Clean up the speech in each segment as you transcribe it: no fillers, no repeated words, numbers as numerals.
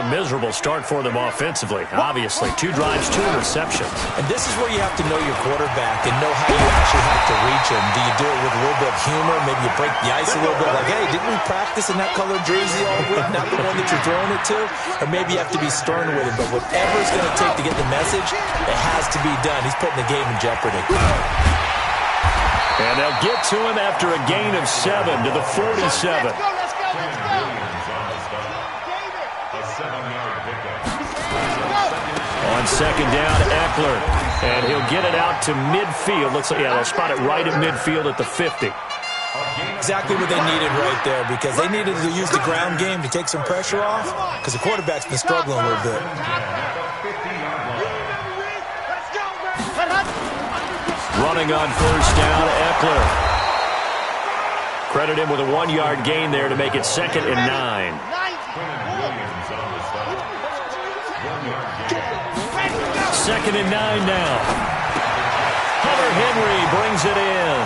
a miserable start for them offensively, obviously. 2 drives, 2 interceptions. And this is where you have to know your quarterback and know how you actually have to reach him. Do you do it with a little bit of humor? Maybe you break the ice a little bit like, hey, didn't we practice in that colored jersey all week, not the one that you're throwing it to? Or maybe you have to be stern with him. But whatever it's going to take to get the message, it has to be done. He's putting the game in jeopardy. And they'll get to him after a gain of 7 to the 47. Let's go. On second down, Eckler. And he'll get it out to midfield. Looks like, yeah, they'll spot it right at midfield at the 50. Exactly what they needed right there, because they needed to use the ground game to take some pressure off, because the quarterback's been struggling a little bit. Running on first down, Eckler. Credit him with a 1-yard gain there to make it 2nd and 9. Second and 9 now. Hunter Henry brings it in.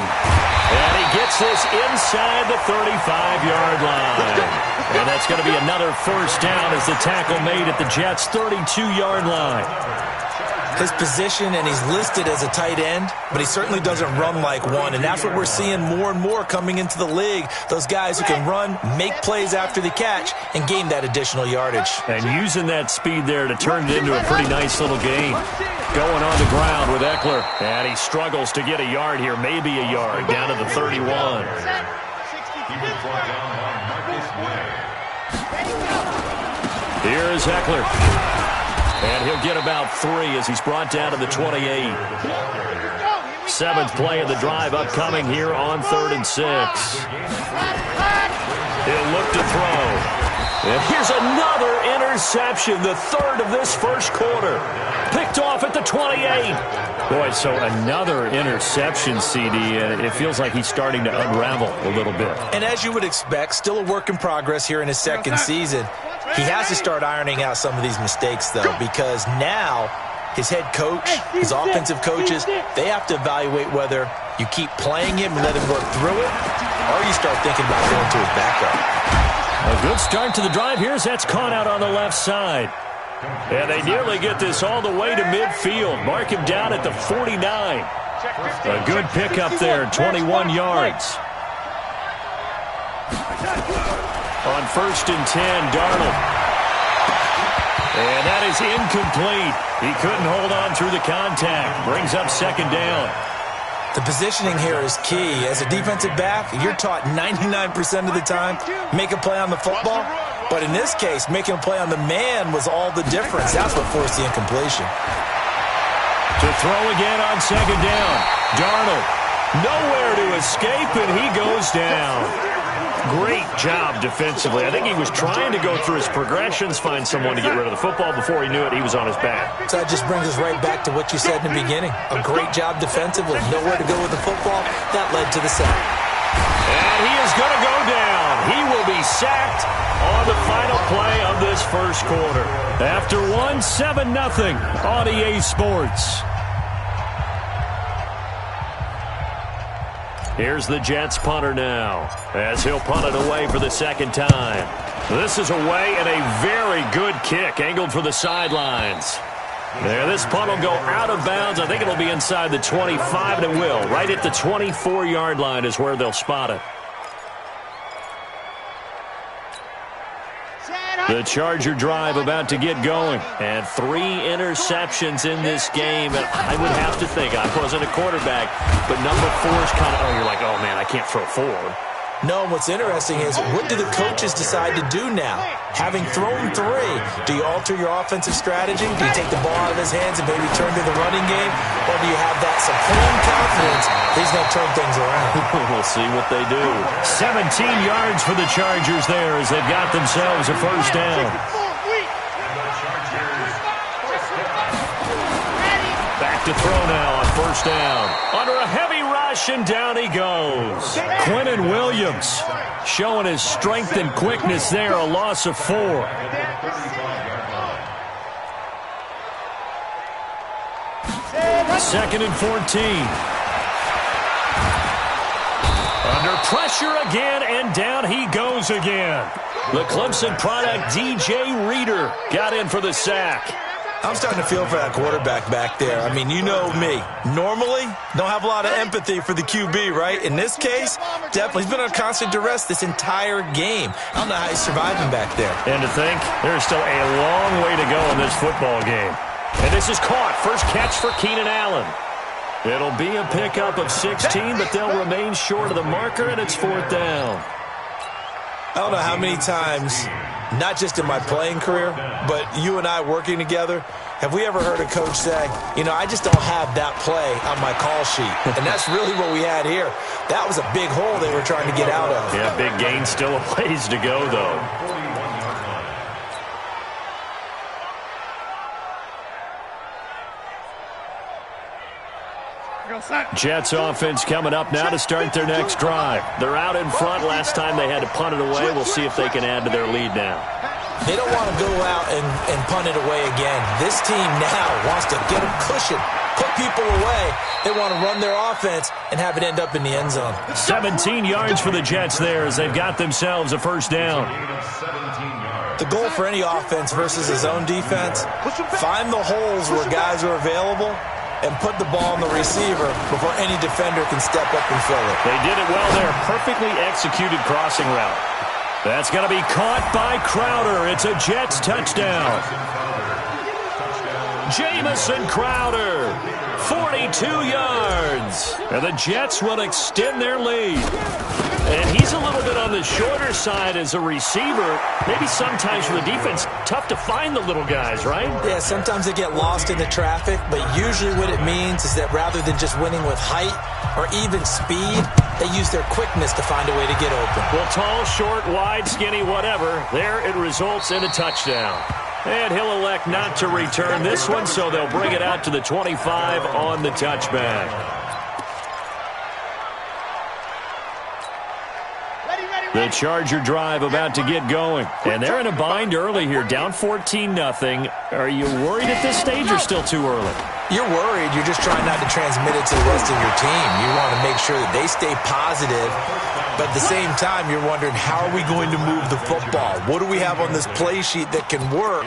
And he gets this inside the 35-yard line. And that's going to be another first down as the tackle made at the Jets' 32-yard line. His position, and he's listed as a tight end, but he certainly doesn't run like one, and that's what we're seeing more and more coming into the league. Those guys who can run, make plays after the catch, and gain that additional yardage. And using that speed there to turn it into a pretty nice little game. Going on the ground with Eckler, and he struggles to get a yard here, maybe a yard, down to the 31. Here is Eckler. And he'll get about 3 as he's brought down to the 28. 7th play of the drive upcoming here on 3rd and 6. He'll look to throw. And here's another interception, the 3rd of this first quarter. Picked off at the 28. Boy, so another interception, CD, and it feels like he's starting to unravel a little bit. And as you would expect, still a work in progress here in his 2nd season. He has to start ironing out some of these mistakes, though, because now his head coach, his offensive coaches, they have to evaluate whether you keep playing him and let him work through it, or you start thinking about going to his backup. A good start to the drive. Here's that's caught out on the left side. And they nearly get this all the way to midfield. Mark him down at the 49. A good pickup there, 21 yards. On 1st and 10, Darnold. And that is incomplete. He couldn't hold on through the contact. Brings up 2nd down. The positioning here is key. As a defensive back, you're taught 99% of the time, make a play on the football. But in this case, making a play on the man was all the difference. That's what forced the incompletion. To throw again on 2nd down. Darnold, nowhere to escape, and he goes down. Great job defensively. I think he was trying to go through his progressions, find someone to get rid of the football. Before he knew it, he was on his back. So that just brings us right back to what you said in the beginning. A great job defensively. Nowhere to go with the football. That led to the sack. And he is going to go down. He will be sacked on the final play of this first quarter. After 7-0 on EA Sports. Here's the Jets punter now, as he'll punt it away for the 2nd time. This is away and a very good kick, angled for the sidelines. There, this punt will go out of bounds. I think it'll be inside the 25, and it will. Right at the 24-yard line is where they'll spot it. The Charger drive about to get going. And 3 interceptions in this game. And I would have to think, I wasn't a quarterback, but number 4 is kind of, you're like, oh, man, I can't throw 4. No, what's interesting is, what do the coaches decide to do now? Having thrown 3, do you alter your offensive strategy? Do you take the ball out of his hands and maybe turn to the running game? Or do you have that supreme confidence he's going to turn things around? We'll see what they do. 17 yards for the Chargers there as they've got themselves a first down. Back to throw now on first down. Under a heavy rush, and down he goes. Quinnen Williams showing his strength and quickness there, a loss of 4. Second and 14. Under pressure again, and down he goes again. The Clemson product, DJ Reader, got in for the sack. I'm starting to feel for that quarterback back there. I mean, you know me. Normally, don't have a lot of empathy for the QB, right? In this case, definitely. He's been under constant duress this entire game. I don't know how he's surviving back there. And to think, there's still a long way to go in this football game. And this is caught. First catch for Keenan Allen. It'll be a pickup of 16, but they'll remain short of the marker, and it's 4th down. I don't know how many times, not just in my playing career, but you and I working together, have we ever heard a coach say, you know, I just don't have that play on my call sheet. And that's really what we had here. That was a big hole they were trying to get out of. Yeah, big gain, still a ways to go, though. Jets offense coming up now to start their next drive. They're out in front. Last time they had to punt it away. We'll see if they can add to their lead now. They don't want to go out and punt it away again. This team now wants to get a cushion, put people away. They want to run their offense and have it end up in the end zone. 17 yards for the Jets there as they've got themselves a first down. The goal for any offense versus his own defense, find the holes where guys are available and put the ball on the receiver before any defender can step up and fill it. They did it well there. Perfectly executed crossing route. That's going to be caught by Crowder. It's a Jets touchdown. Jamison Crowder, 42 yards. And the Jets will extend their lead. And he's a little bit on the shorter side as a receiver. Maybe sometimes for the defense, tough to find the little guys, right? Yeah, sometimes they get lost in the traffic, but usually what it means is that rather than just winning with height or even speed, they use their quickness to find a way to get open. Well, tall, short, wide, skinny, whatever, there it results in a touchdown. And he'll elect not to return this one, so they'll bring it out to the 25 on the touchback. The Charger drive about to get going. And they're in a bind early here, down 14-0. Are you worried at this stage or still too early? You're worried. You're just trying not to transmit it to the rest of your team. You want to make sure that they stay positive. But at the same time, you're wondering, how are we going to move the football? What do we have on this play sheet that can work?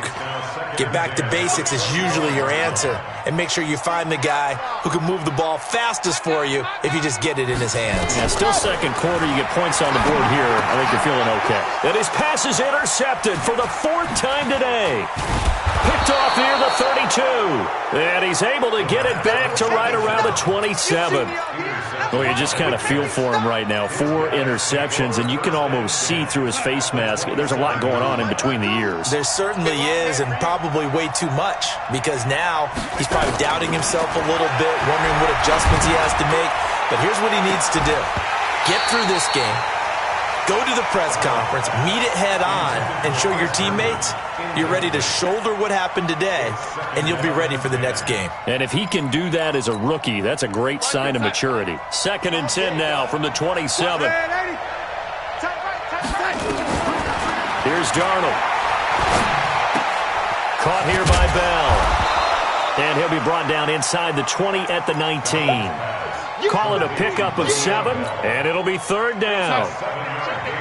Get back to basics is usually your answer. And make sure you find the guy who can move the ball fastest for you if you just get it in his hands. Yeah, still second quarter. You get points on the board here. I think you're feeling okay. And his pass is intercepted for the 4th time today. Picked off near the 32. And he's able to get it back to right around the 27. Well, you just kind of feel for him right now. 4 interceptions, and you can almost see through his face mask. There's a lot going on in between the ears. There certainly is, and probably way too much, because now he's probably doubting himself a little bit, wondering what adjustments he has to make. But here's what he needs to do. Get through this game. Go to the press conference, meet it head on, and show your teammates you're ready to shoulder what happened today, and you'll be ready for the next game. And if he can do that as a rookie, that's a great sign of maturity. 2nd and 10 now from the 27. Here's Darnold. Caught here by Bell. And he'll be brought down inside the 20 at the 19. Call it a pickup of 7, and it'll be 3rd down.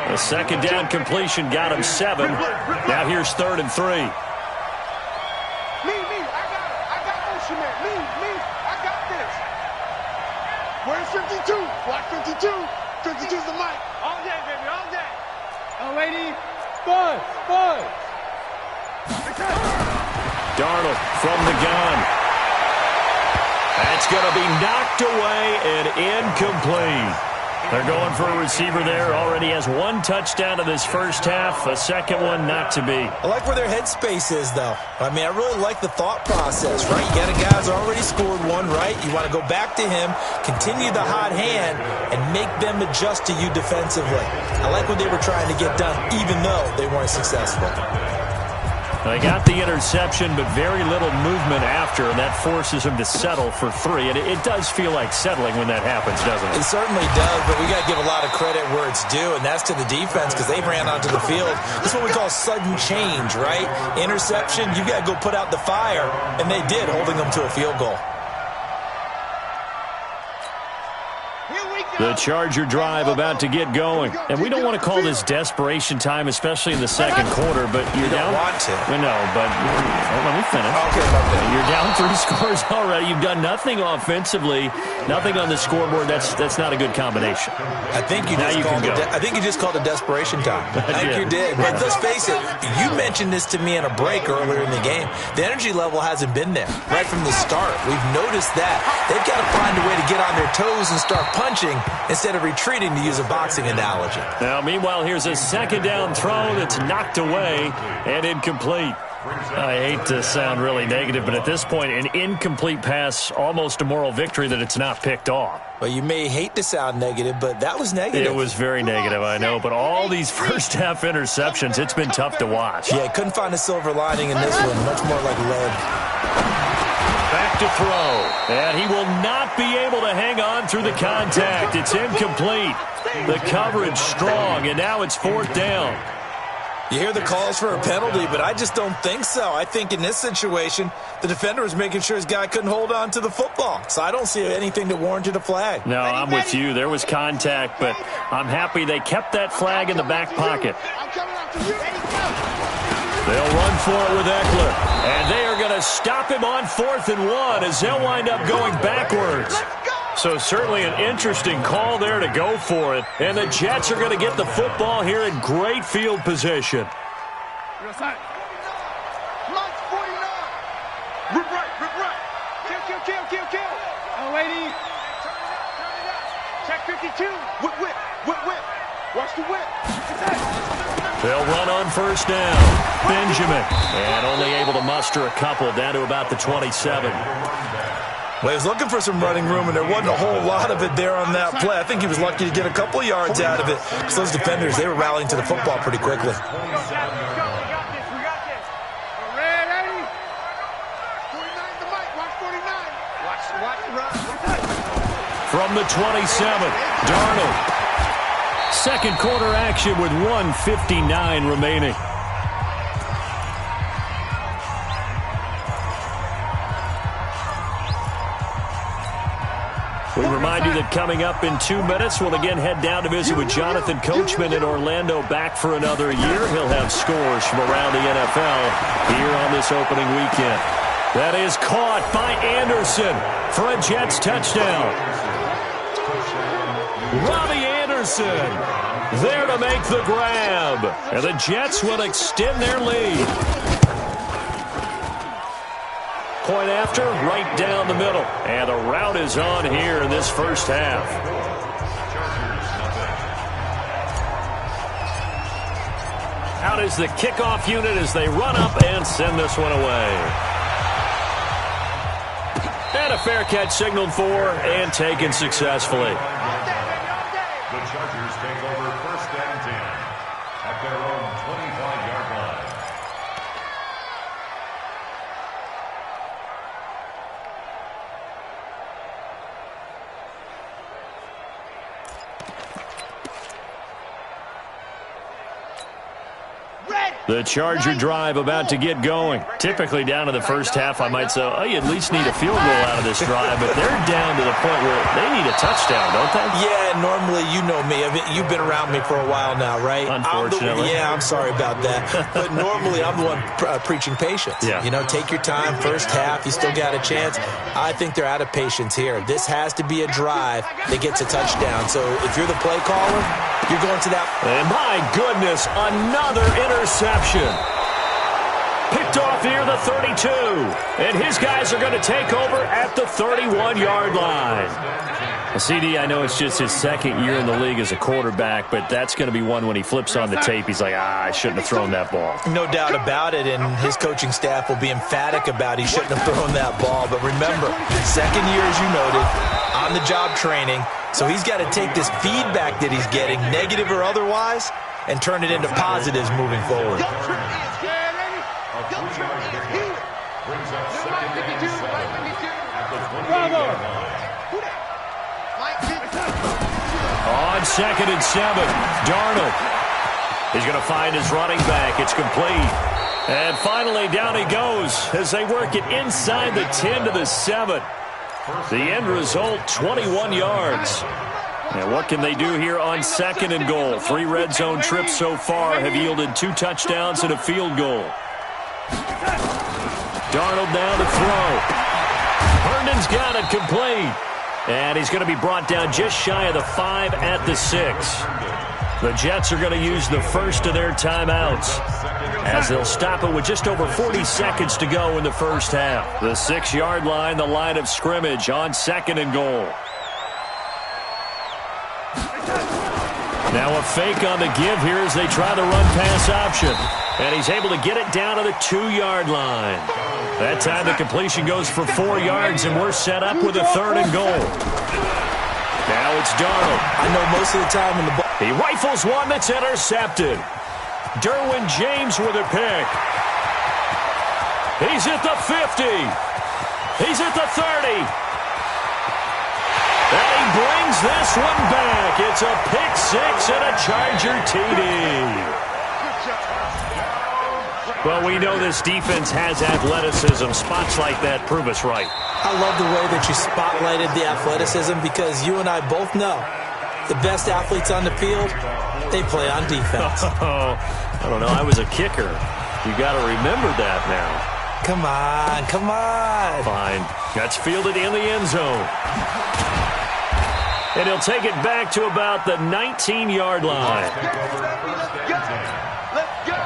A 2nd down completion got him 7. Now here's 3rd and 3. I got motion man. I got this. Where's 52? Block 52. 52's the mic. All day, baby, all day. Oh, lady. Bud. Darnold from the gun. That's going to be knocked away and incomplete. They're going for a receiver there. Already has 1 touchdown in this first half. A 2nd one not to be. I like where their headspace is, though. I mean, I really like the thought process, right? You got a guy who's already scored 1, right? You want to go back to him, continue the hot hand, and make them adjust to you defensively. I like what they were trying to get done, even though they weren't successful. They got the interception, but very little movement after, and that forces him to settle for 3. And it does feel like settling when that happens, doesn't it? It certainly does, but we got to give a lot of credit where it's due, and that's to the defense because they ran onto the field. That's what we call sudden change, right? Interception, you got to go put out the fire, and they did, holding them to a field goal. Here we The Charger drive about to get going. And we don't want to call this desperation time, especially in the second quarter, but you're down. You don't want to. No, but let me finish. Okay. You're down 3 scores already. You've done nothing offensively, nothing on the scoreboard. That's not a good combination. I think you just called it desperation time. I think you did. But let's face it, you mentioned this to me in a break earlier in the game. The energy level hasn't been there right from the start. We've noticed that. They've got to find a way to get on their toes and start punching instead of retreating, to use a boxing analogy. Now, meanwhile, here's a second down throw that's knocked away and incomplete. I hate to sound really negative, but at this point, an incomplete pass, almost a moral victory that it's not picked off. Well, you may hate to sound negative, but that was negative. It was very negative, I know, but all these first-half interceptions, it's been tough to watch. Yeah, couldn't find a silver lining in this one. Much more like lead. Back to throw, and he will not be able to hang on through the contact. It's incomplete. The coverage strong, and now it's 4th down. You hear the calls for a penalty, but I just don't think so. I think in this situation, the defender was making sure his guy couldn't hold on to the football. So I don't see anything that warranted a flag. No, I'm with you. There was contact, but I'm happy they kept that flag in the back pocket. They'll run for it with Eckler, and they are going to stop him on 4th and 1 as they'll wind up going backwards. So certainly an interesting call there to go for it, and the Jets are going to get the football here in great field position. Rip right. Kill. Oh, lady. Check 52. Whip. Watch the whip. They'll run on 1st down. Benjamin, and only able to muster a couple down to about the 27. Well, he was looking for some running room, and there wasn't a whole lot of it there on that play. I think he was lucky to get a couple of yards out of it. So those defenders, they were rallying to the football pretty quickly. We got this. Ready? 49 the mic. Watch 49. Watch run. From the 27, Darnold. Second quarter action with 1:59 remaining. We remind you that coming up in 2 minutes, we'll again head down to visit with Jonathan Coachman in Orlando, back for another year. He'll have scores from around the NFL here on this opening weekend. That is caught by Anderson for a Jets touchdown. Robbie Anderson there to make the grab. And the Jets will extend their lead. Point after, right down the middle. And the route is on here in this first half. Out is the kickoff unit as they run up and send this one away. And a fair catch signaled for and taken successfully. The Chargers take over 1st and 10 at their own 25-yard line. The Charger drive about to get going. Typically down to the first half, I might say, oh, you at least need a field goal out of this drive, but they're down to the point where they need a touchdown, don't they? Yeah, normally, you know me. You've been around me for a while now, right? Unfortunately. I'm sorry about that. But normally, I'm the one preaching patience. Yeah. You know, take your time. First half, you still got a chance. I think they're out of patience here. This has to be a drive that gets a touchdown. So if you're the play caller, you're going to that. And my goodness, another interception. Picked off near the 32. And his guys are going to take over at the 31-yard line. CD, I know it's just his second year in the league as a quarterback, but that's going to be one when he flips on the tape. He's like, I shouldn't have thrown that ball. No doubt about it, and his coaching staff will be emphatic about he shouldn't have thrown that ball. But remember, second year, as you noted, on-the-job training. So he's got to take this feedback that he's getting, negative or otherwise, and turn it into positives moving forward. On 2nd and 7, Darnold. He's going to find his running back. It's complete. And finally, down he goes as they work it inside the 10 to the 7. The end result, 21 yards. And what can they do here on 2nd and goal? 3 red zone trips so far have yielded 2 touchdowns and a field goal. Darnold down to throw. Herndon's got it complete. And he's going to be brought down just shy of the 5 at the 6. The Jets are going to use the first of their timeouts as they'll stop it with just over 40 seconds to go in the first half. The 6-yard line, the line of scrimmage on 2nd and goal. Now a fake on the give here as they try the run-pass option. And he's able to get it down to the 2-yard line. That time the completion goes for 4 yards, and we're set up with a 3rd and goal. Now it's Darnold. I know most of the time when the ball... He rifles one that's intercepted. Derwin James with a pick. He's at the 50. He's at the 30. And he brings this one back. It's a pick 6 and a Charger TD. Well, we know this defense has athleticism. Spots like that prove us right. I love the way that you spotlighted the athleticism because you and I both know the best athletes on the field, they play on defense. I don't know. I was a kicker. You got to remember that now. Come on, come on. Fine. That's fielded in the end zone. And he'll take it back to about the 19-yard line. Let's go.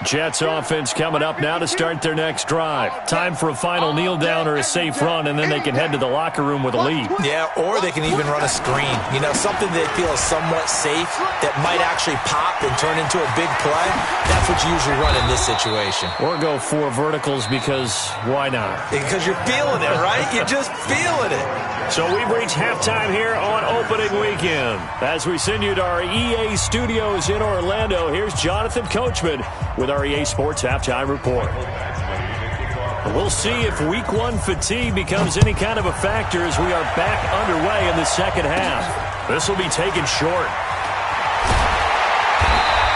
Jets offense coming up now to start their next drive. Time for a final kneel down or a safe run, and then they can head to the locker room with a lead. Yeah, or they can even run a screen. You know, something they feel is somewhat safe that might actually pop and turn into a big play. That's what you usually run in this situation. Or go 4 verticals because why not? Because you're feeling it, right? You're just feeling it. So we've reached halftime here on opening weekend. As we send you to our EA studios in Orlando, here's Jonathan Coachman with our EA Sports Halftime Report. We'll see if Week 1 fatigue becomes any kind of a factor as we are back underway in the second half. This will be taken short.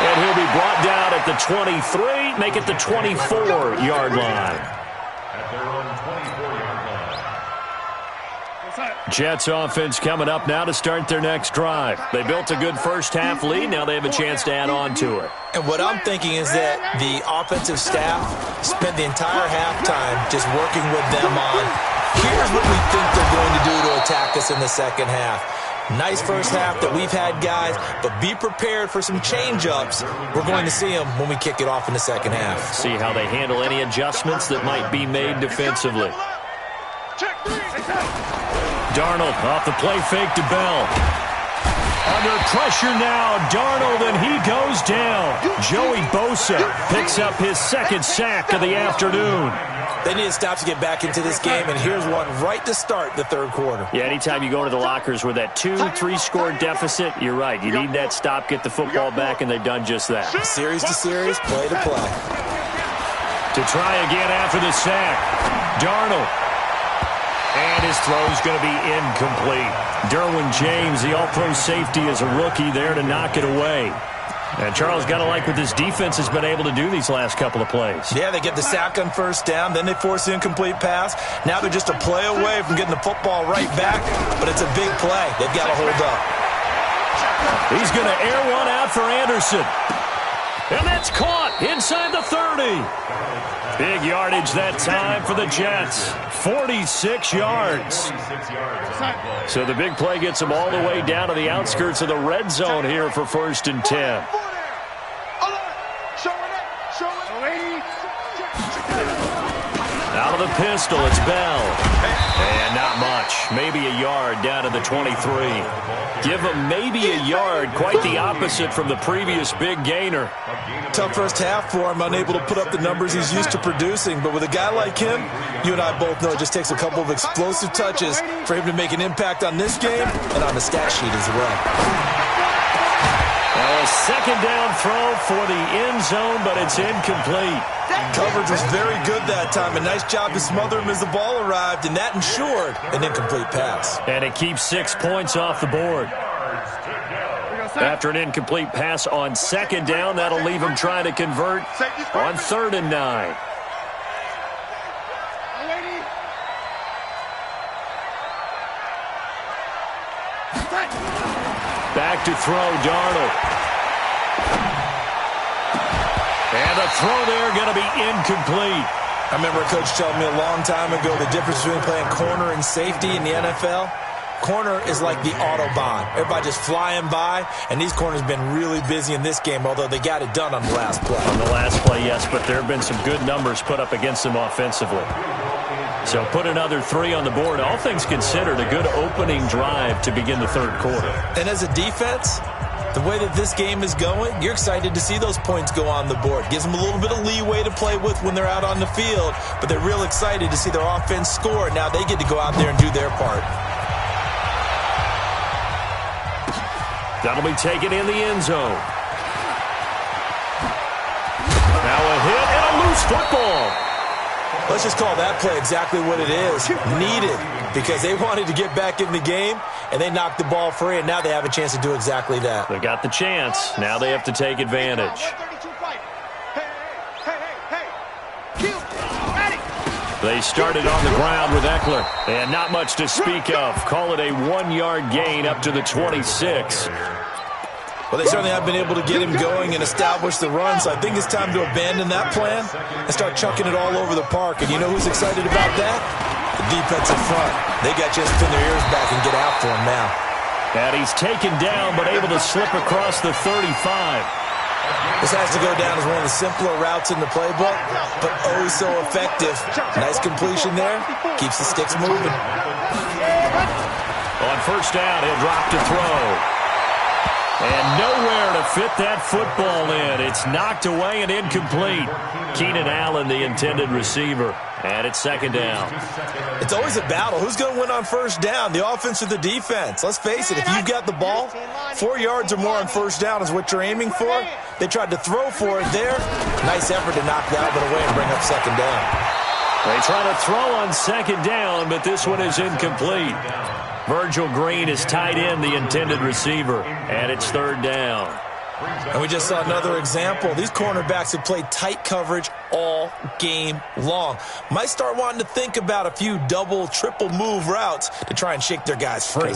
And he'll be brought down at the 23, make it the 24-yard line. At their own 24-yard line. Jets offense coming up now to start their next drive. They built a good first-half lead. Now they have a chance to add on to it. And what I'm thinking is that the offensive staff spent the entire halftime just working with them on, here's what we think they're going to do to attack us in the second half. Nice first half that we've had, guys, but be prepared for some change-ups. We're going to see them when we kick it off in the second half. See how they handle any adjustments that might be made defensively. Darnold off the play fake to Bell. Under pressure now, Darnold, and he goes down. Joey Bosa picks up his second sack of the afternoon. They need to stop to get back into this game, and here's one right to start the third quarter. Yeah, anytime you go into the lockers with that 2-3-score deficit, you're right. You need that stop, get the football back, and they've done just that. Series to series, play to play. To try again after the sack, Darnold. And his throw's going to be incomplete. Derwin James, the all-pro safety, is a rookie there to knock it away. And Charles got to like what this defense has been able to do these last couple of plays. Yeah, they get the sack on first down, then they force the incomplete pass. Now they're just a play away from getting the football right back, but it's a big play. They've got to hold up. He's going to air one out for Anderson. And that's caught inside the 30. Big yardage that time for the Jets. 46 yards. So the big play gets them all the way down to the outskirts of the red zone here for 1st and 10. Out of the pistol, it's Bell. And not much. Maybe a yard down to the 23. Give him maybe a yard. Quite the opposite from the previous big gainer. Tough first half for him, unable to put up the numbers he's used to producing. But with a guy like him, you and I both know it just takes a couple of explosive touches for him to make an impact on this game and on the stat sheet as well. A second down throw for the end zone, but it's incomplete. Coverage was very good that time. A nice job to smother him as the ball arrived, and that ensured an incomplete pass. And it keeps 6 points off the board. After an incomplete pass on second down, that'll leave him trying to convert on 3rd and 9. Back to throw, Darnold. And the throw there going to be incomplete. I remember a coach telling me a long time ago the difference between playing corner and safety in the NFL. Corner is like the Autobahn. Everybody just flying by, and these corners have been really busy in this game, although they got it done on the last play. On the last play, yes, but there have been some good numbers put up against them offensively. So put another 3 on the board. All things considered, a good opening drive to begin the third quarter. And as a defense, the way that this game is going, you're excited to see those points go on the board. Gives them a little bit of leeway to play with when they're out on the field, but they're real excited to see their offense score. Now they get to go out there and do their part. That'll be taken in the end zone. Now a hit and a loose football. Let's just call that play exactly what it is. Needed, because they wanted to get back in the game, and they knocked the ball free, and now they have a chance to do exactly that. They got the chance. Now they have to take advantage. They started on the ground with Eckler, and not much to speak of. Call it a 1-yard gain up to the 26. Well, they certainly have been able to get him going and establish the run, so I think it's time to abandon that plan and start chucking it all over the park. And you know who's excited about that? The defensive front. They got just to pin their ears back and get after him now. And he's taken down, but able to slip across the 35. This has to go down as one of the simpler routes in the playbook, but oh so effective. Nice completion there. Keeps the sticks moving. On first down, he'll drop to throw. And nowhere to fit that football in. It's knocked away and incomplete. Keenan Allen, the intended receiver. And it's second down. It's always a battle. Who's going to win on first down, the offense or the defense? Let's face it, if you've got the ball, 4 yards or more on first down is what you're aiming for. They tried to throw for it there. Nice effort to knock that one away and bring up second down. They try to throw on second down, but this one is incomplete. Virgil Green is tied in, the intended receiver, and it's third down. And we just saw another example. These cornerbacks have played tight coverage all game long. Might start wanting to think about a few double, triple move routes to try and shake their guys free.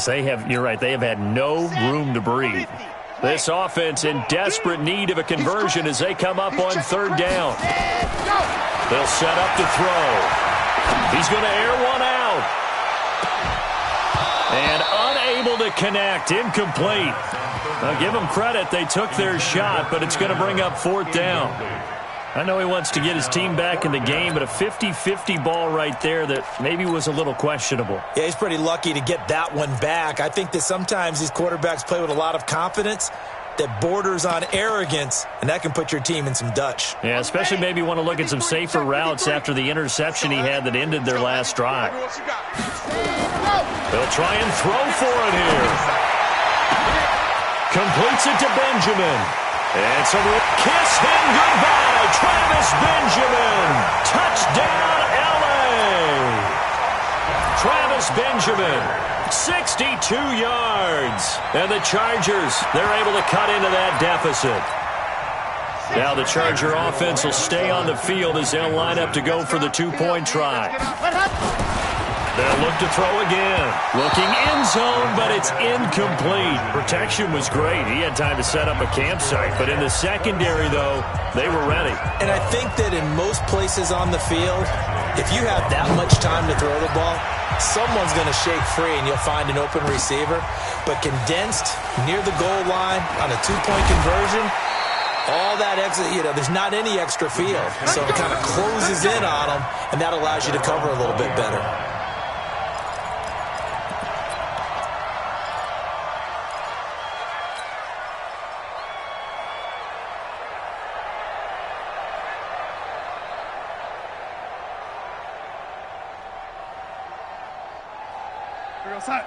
You're right, they have had no room to breathe. This offense in desperate need of a conversion as they come up on third down. They'll set up to throw. He's going to air one out. And unable to connect, incomplete. Now give them credit, they took their shot, but it's going to bring up fourth down. I know he wants to get his team back in the game, but a 50-50 ball right there that maybe was a little questionable. Yeah, he's pretty lucky to get that one back. I think that sometimes these quarterbacks play with a lot of confidence that borders on arrogance, and that can put your team in some Dutch. Yeah, especially maybe want to look at some safer routes after the interception he had that ended their last drive. They'll try and throw for it here. Completes it to Benjamin. And so we'll kiss him goodbye. Travis Benjamin. Touchdown, L.A. Travis Benjamin. 62 yards. And the Chargers, they're able to cut into that deficit. Now the Charger offense will stay on the field as they'll line up to go for the two-point try. They'll look to throw again. Looking end zone, but it's incomplete. Protection was great. He had time to set up a campsite. But in the secondary, though, they were ready. And I think that in most places on the field, if you have that much time to throw the ball, someone's going to shake free and you'll find an open receiver. But condensed near the goal line on a two-point conversion, all that extra, there's not any extra field. So it kind of closes in on them, and that allows you to cover a little bit better.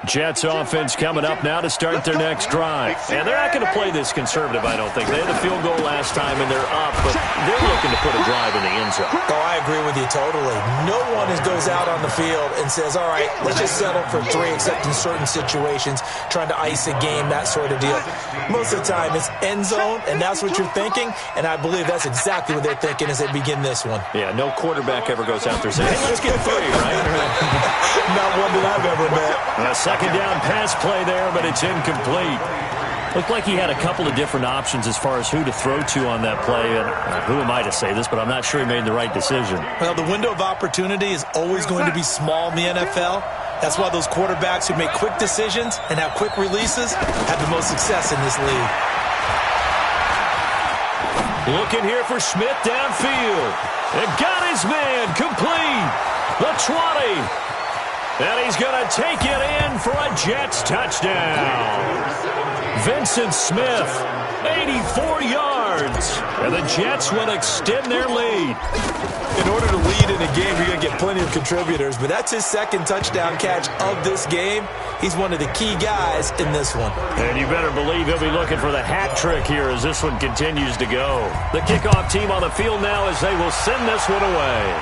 Jets offense coming up now to start their next drive. And they're not going to play this conservative, I don't think. They had a field goal last time, and they're up, but they're looking to put a drive in the end zone. Oh, I agree with you totally. No one goes out on the field and says, all right, let's just settle for 3, except in certain situations, trying to ice a game, that sort of deal. Most of the time, it's end zone, and that's what you're thinking, and I believe that's exactly what they're thinking as they begin this one. Yeah, no quarterback ever goes out there saying, hey, let's get 3, right? Not one that I've ever met. A second down pass play there, but it's incomplete. Looked like he had a couple of different options as far as who to throw to on that play. And who am I to say this, but I'm not sure he made the right decision. Well, the window of opportunity is always going to be small in the NFL. That's why those quarterbacks who make quick decisions and have quick releases have the most success in this league. Looking here for Smith downfield. And got his man complete. The 20. And he's going to take it in for a Jets touchdown. Vincent Smith, 84 yards. And the Jets will extend their lead. In order to lead in a game, you're going to get plenty of contributors, but that's his second touchdown catch of this game. He's one of the key guys in this one. And you better believe he'll be looking for the hat trick here as this one continues to go. The kickoff team on the field now as they will send this one away.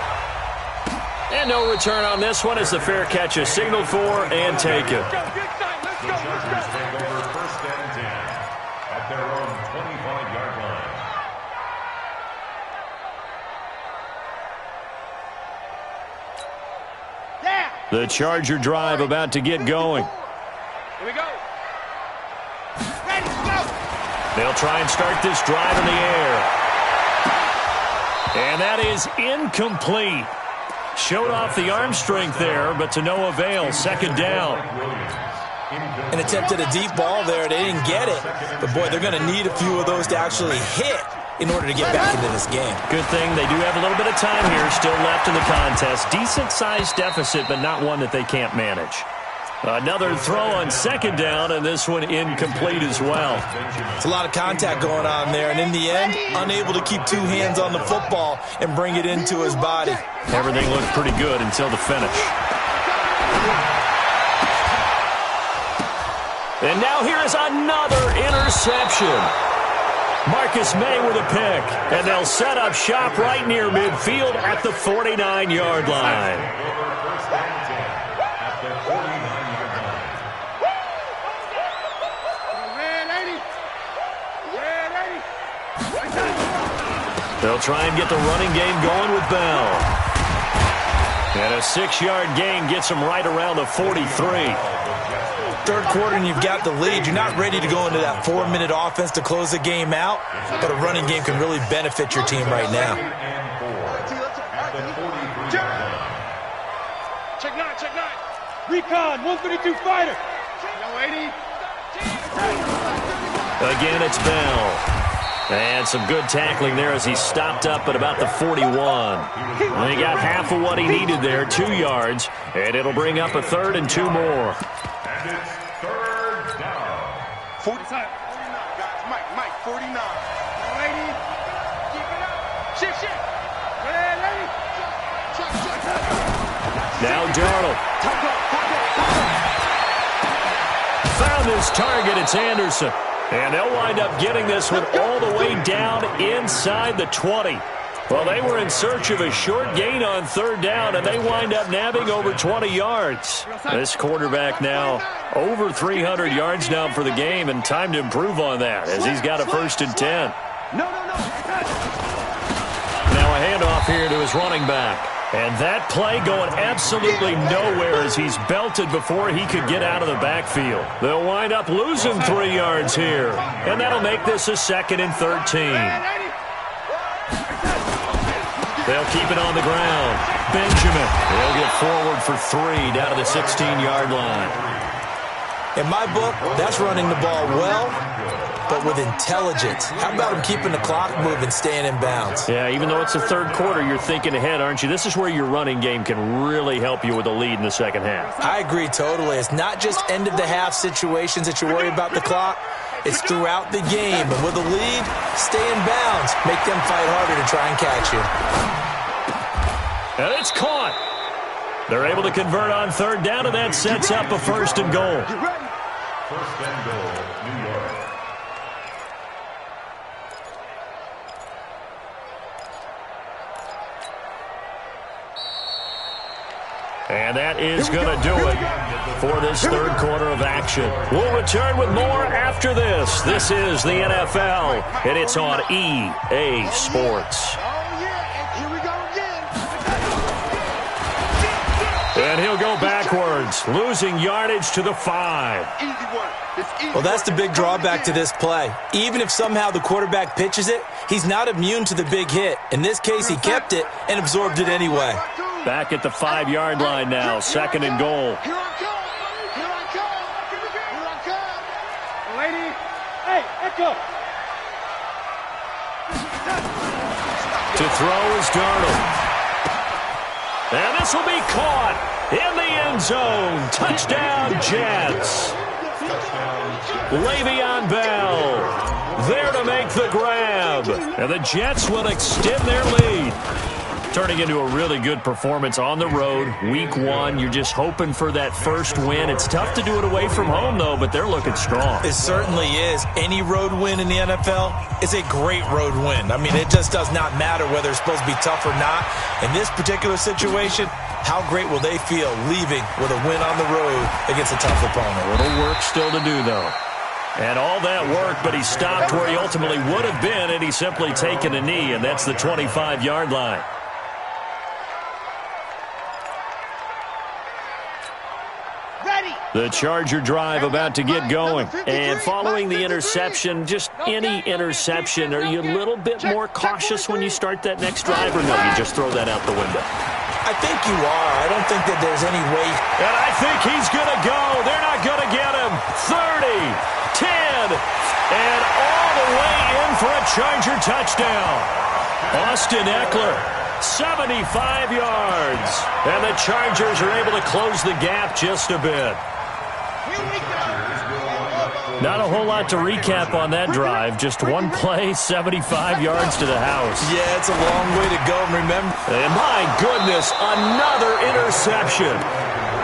And no return on this one as the fair catch is signaled for and taken. The Chargers take over first and 10 at their own 25-yard line. The Charger drive about to get going. Here we go. Ready, go. They'll try and start this drive in the air. And that is incomplete. Showed off the arm strength there, but to no avail. Second down. An attempt at a deep ball there. They didn't get it. But, boy, they're going to need a few of those to actually hit in order to get back into this game. Good thing they do have a little bit of time here still left in the contest. Decent-sized deficit, but not one that they can't manage. Another throw on second down, and this one incomplete as well. It's a lot of contact going on there, and in the end, unable to keep two hands on the football and bring it into his body. Everything looked pretty good until the finish. And now here is another interception. Marcus May with a pick, and they'll set up shop right near midfield at the 49-yard line. They'll try and get the running game going with Bell. And a 6-yard gain gets them right around the 43. Third quarter and you've got the lead. You're not ready to go into that 4-minute offense to close the game out, but a running game can really benefit your team right now. Check nine. Recon, 132 fighter. No 80. Again, it's Bell. And some good tackling there as he stopped up at about the 41. And he got half of what he needed there, 2 yards. And it'll bring up a third and 2 more. And it's third down. 49, guys. Mike, 49. 80. Keep it up. Shit. Ready. Now Darnold. Found his target. It's Anderson. And they'll wind up getting this one all the way down inside the 20. Well, they were in search of a short gain on third down, and they wind up nabbing over 20 yards. This quarterback now over 300 yards now for the game, and time to improve on that as he's got a first and 10. No. Now a handoff here to his running back. And that play going absolutely nowhere as he's belted before he could get out of the backfield. They'll wind up losing 3 yards here. And that'll make this a 2nd and 13. They'll keep it on the ground. Benjamin. They'll get forward for 3 down to the 16-yard line. In my book, that's running the ball well, but with intelligence. How about him keeping the clock moving, staying in bounds? Yeah, even though it's the third quarter, you're thinking ahead, aren't you? This is where your running game can really help you with a lead in the second half. I agree totally. It's not just end-of-the-half situations that you worry about the clock. It's throughout the game. And with a lead, stay in bounds. Make them fight harder to try and catch you. And it's caught. They're able to convert on third down, and that sets up a first and goal. First and goal, New York. And that is going to do it for this third quarter of action. We'll return with more after this. This is the NFL, and it's on EA Sports. Here we go again. And he'll go backwards. yards, losing yardage to the 5. Easy work. It's easy Well, that's the work. big drawback to this play. Even if somehow the quarterback pitches it, he's not immune to the big hit. In this case, he kept it and absorbed it anyway. Back at the 5-yard line now, 2nd and goal. Here I come. Here I come. Here I come. Lady. Hey, Echo. To throw is Darnold. And this will be caught in the end zone. Touchdown, Jets. Le'Veon Bell there to make the grab. And the Jets will extend their lead. Turning into a really good performance on the road. Week 1, you're just hoping for that first win. It's tough to do it away from home, though, but they're looking strong. It certainly is. Any road win in the NFL is a great road win. I mean, it just does not matter whether it's supposed to be tough or not. In this particular situation, how great will they feel leaving with a win on the road against a tough opponent? A little work still to do, though. And all that work, but he stopped where he ultimately would have been, and he's simply taken a knee, and that's the 25-yard line. The Charger drive about to get going. And following the interception, just any interception, are you a little bit more cautious when you start that next drive, or no, you just throw that out the window? I think you are. I don't think that there's any way. And I think he's going to go. They're not going to get him. 30, 10, and all the way in for a Charger touchdown. Austin Eckler, 75 yards. And the Chargers are able to close the gap just a bit. Not a whole lot to recap on that drive. Just one play, 75 yards to the house. Yeah, it's a long way to go, remember? And my goodness, another interception.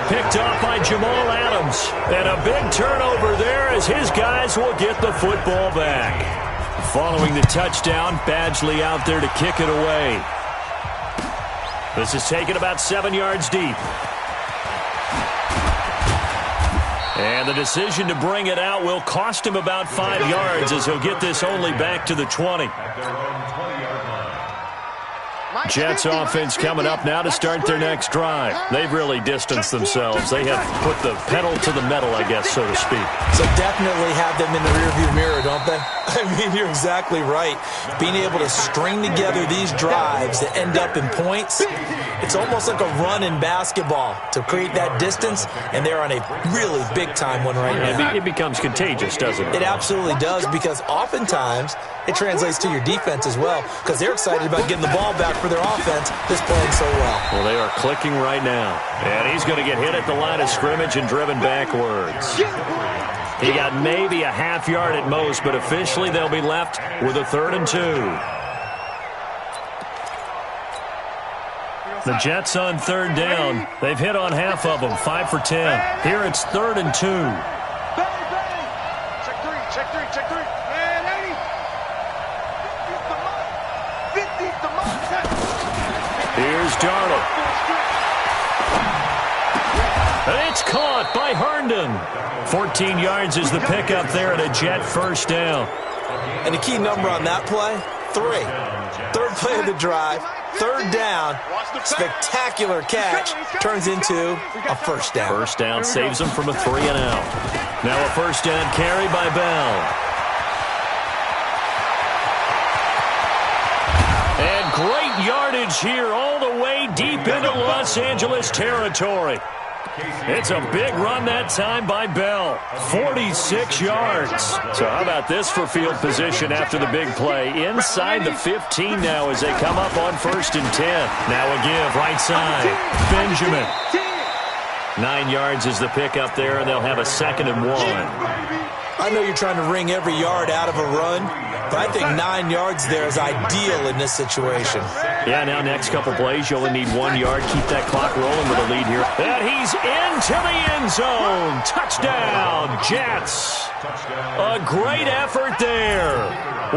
Picked off by Jamal Adams. And a big turnover there as his guys will get the football back. Following the touchdown, Badgley out there to kick it away. This is taken about 7 yards deep. And the decision to bring it out will cost him about 5 yards as he'll get this only back to the 20. Jets offense coming up now to start their next drive. They've really distanced themselves. They have put the pedal to the metal, I guess, so to speak. So definitely have them in the rearview mirror, don't they? I mean, you're exactly right. Being able to string together these drives that end up in points, it's almost like a run in basketball to create that distance, and they're on a really big-time one right now. It becomes contagious, doesn't it? It absolutely does, because oftentimes it translates to your defense as well, because they're excited about getting the ball back for their offense that's playing so well. Well, they are clicking right now. And he's going to get hit at the line of scrimmage and driven backwards. He got maybe a half yard at most, but officially they'll be left with a 3rd and 2. The Jets on 3rd down. They've hit on half of them, 5 for 10. Here it's 3rd and 2. Check three. Man, 80. 50's the mark. Here's Darnold. And it's caught by Herndon. 14 yards is the pickup there at a Jet 1st down. And the key number on that play, 3. 3rd play of the drive, 3rd down, spectacular catch, turns into a 1st down. 1st down saves him from a 3 and out. Now a 1st down carry by Bell. And great yardage here all the way deep into Los Angeles territory. It's a big run that time by Bell. 46 yards. So how about this for field position after the big play? Inside the 15 now as they come up on 1st and 10. Now a give, right side. Benjamin. 9 yards is the pickup there, and they'll have a 2nd and 1. I know you're trying to wring every yard out of a run, but I think 9 yards there is ideal in this situation. Yeah, now next couple plays, you only need 1 yard. Keep that clock rolling with a lead here. And he's into the end zone. Touchdown, Jets. A great effort there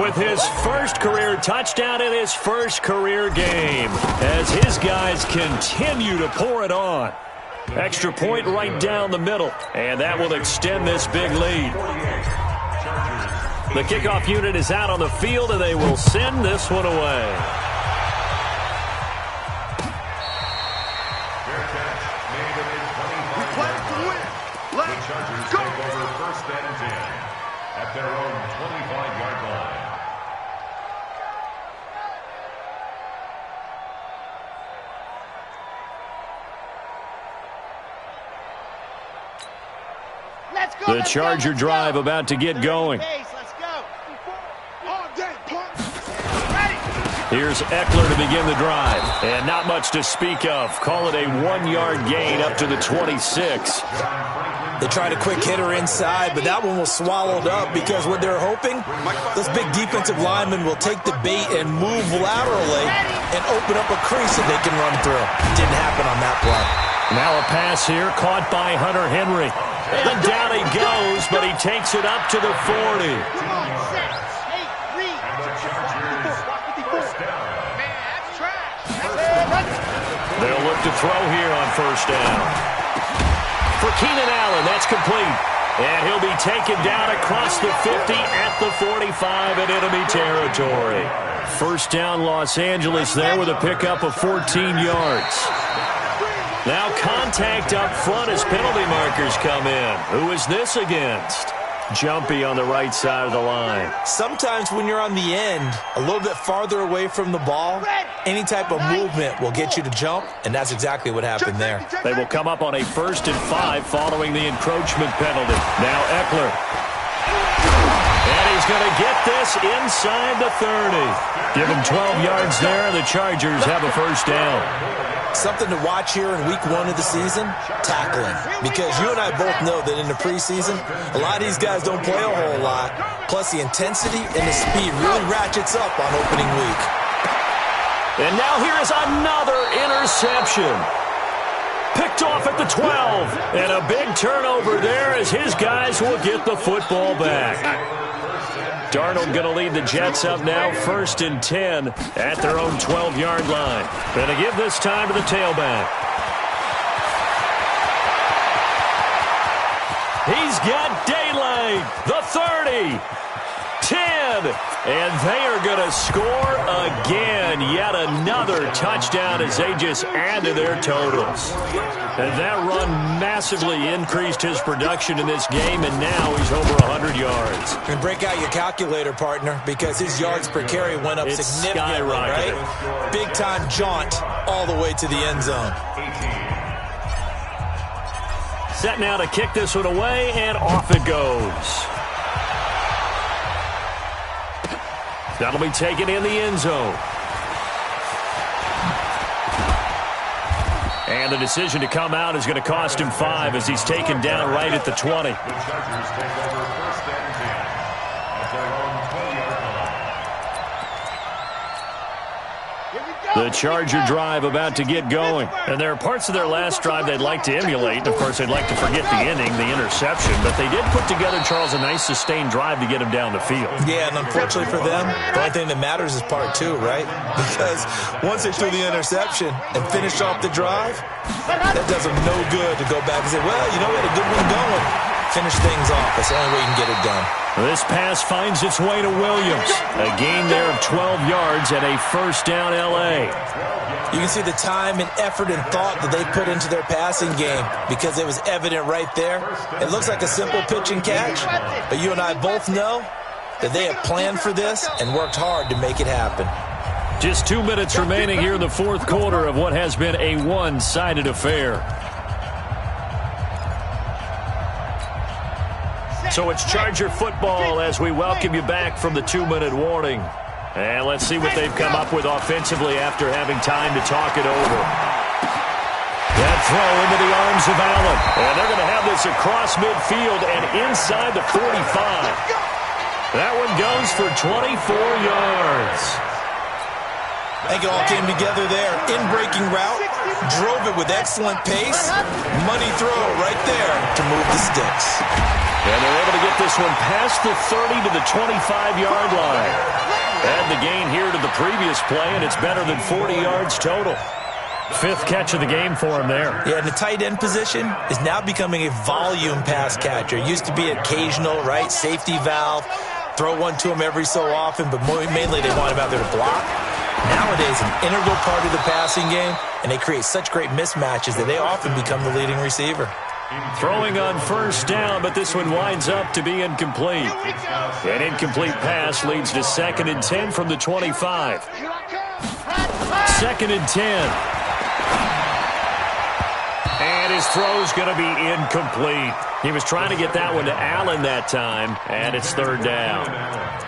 with his first career touchdown in his first career game as his guys continue to pour it on. Extra point right down the middle, and that will extend this big lead. The kickoff unit is out on the field, and they will send this one away. their own 25-yard line. The Charger drive about to get going. Here's Eckler to begin the drive. And not much to speak of. Call it a 1-yard gain up to the 26. They tried a quick hitter inside, but that one was swallowed up because what they're hoping, those big defensive linemen will take the bait and move laterally and open up a crease that they can run through. Didn't happen on that play. Now a pass here caught by Hunter Henry. And down he goes, but he takes it up to the 40. They'll look to throw here on first down. For Keenan Allen, that's complete. And he'll be taken down across the 50 at the 45 in enemy territory. First down Los Angeles there with a pickup of 14 yards. Now contact up front as penalty markers come in. Who is this against? Jumpy on the right side of the line. Sometimes when you're on the end, a little bit farther away from the ball, any type of movement will get you to jump, and that's exactly what happened there. They will come up on a 1st and 5 following the encroachment penalty. Now Eckler. And he's going to get this inside the 30. Give him 12 yards there, and the Chargers have a first down. Something to watch here in week 1 of the season, tackling. Because you and I both know that in the preseason, a lot of these guys don't play a whole lot. Plus the intensity and the speed really ratchets up on opening week. And now here is another interception. Picked off at the 12. And a big turnover there as his guys will get the football back. Darnold going to lead the Jets up now, 1st and 10 at their own 12-yard line. Going to give this time to the tailback. He's got daylight. The 30. 10. And they are going to score again. Yet another touchdown as they just add to their totals. And that run massively increased his production in this game, and now he's over 100 yards. And break out your calculator, partner, because his yards per carry went up significantly, right? Big-time jaunt all the way to the end zone. Set now to kick this one away, and off it goes. That'll be taken in the end zone. And the decision to come out is going to cost him 5 as he's taken down right at the 20. The Chargers take over 1st and 10 at their own 20-yard line. The Charger drive about to get going. And there are parts of their last drive they'd like to emulate. And, of course, they'd like to forget the inning, the interception. But they did put together, Charles, a nice sustained drive to get him down the field. Yeah, and unfortunately for them, the only thing that matters is part 2, right? Because once they threw the interception and finished off the drive, that does them no good to go back and say, well, you know, we had a good one going. Finish things off. That's the only way you can get it done. This pass finds its way to Williams. A gain there of 12 yards and a first down L.A. You can see the time and effort and thought that they put into their passing game because it was evident right there. It looks like a simple pitch and catch, but you and I both know that they have planned for this and worked hard to make it happen. Just 2 minutes remaining here in the 4th quarter of what has been a one-sided affair. So it's Charger football as we welcome you back from the 2-minute warning. And let's see what they've come up with offensively after having time to talk it over. That throw into the arms of Allen. And they're going to have this across midfield and inside the 45. That one goes for 24 yards. I think it all came together there. In-breaking route, drove it with excellent pace. Money throw right there to move the sticks. And they're able to get this one past the 30 to the 25-yard line. Add the gain here to the previous play, and it's better than 40 yards total. 5th catch of the game for him there. Yeah, and the tight end position is now becoming a volume pass catcher. It used to be occasional, right? Safety valve. Throw one to him every so often, but mainly they want him out there to block. Nowadays, an integral part of the passing game, and they create such great mismatches that they often become the leading receiver. Throwing on first down, but this one winds up to be incomplete. An incomplete pass leads to 2nd and 10 from the 25. 2nd and 10. And his throw's going to be incomplete. He was trying to get that one to Allen that time, and it's 3rd down.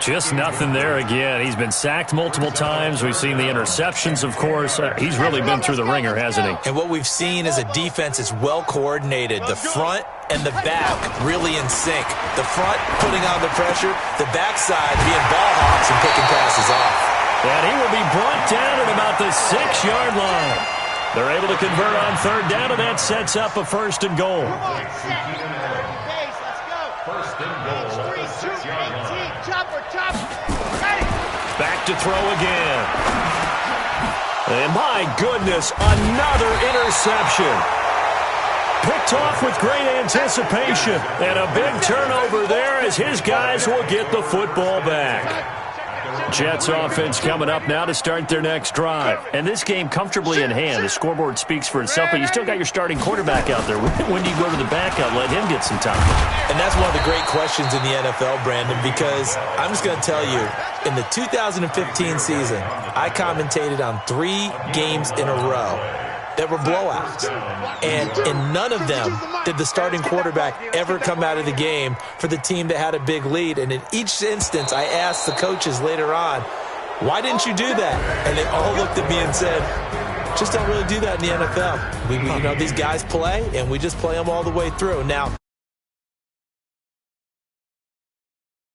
Just nothing there again. He's been sacked multiple times. We've seen the interceptions, of course. He's really been through the ringer, hasn't he? And what we've seen is a defense is well coordinated. The front and the back really in sync. The front putting on the pressure, the backside being ball hawks and picking passes off. And he will be brought down at about the 6-yard line. They're able to convert on 3rd down, and that sets up a 1st and goal. Let's go. 1st and goal at the 6-yard line. Chopper. Back to throw again. And my goodness, another interception. Picked off with great anticipation. And a big turnover there as his guys will get the football back. Jets offense coming up now to start their next drive. And this game comfortably in hand. The scoreboard speaks for itself, but you still got your starting quarterback out there. When do you go to the backup, let him get some time? And that's one of the great questions in the NFL, Brandon, because I'm just going to tell you, in the 2015 season, I commentated on 3 games in a row that were blowouts. And in none of them did the starting quarterback ever come out of the game for the team that had a big lead. And in each instance, I asked the coaches later on, why didn't you do that? And they all looked at me and said, just don't really do that in the NFL. You know, these guys play, and we just play them all the way through. Now,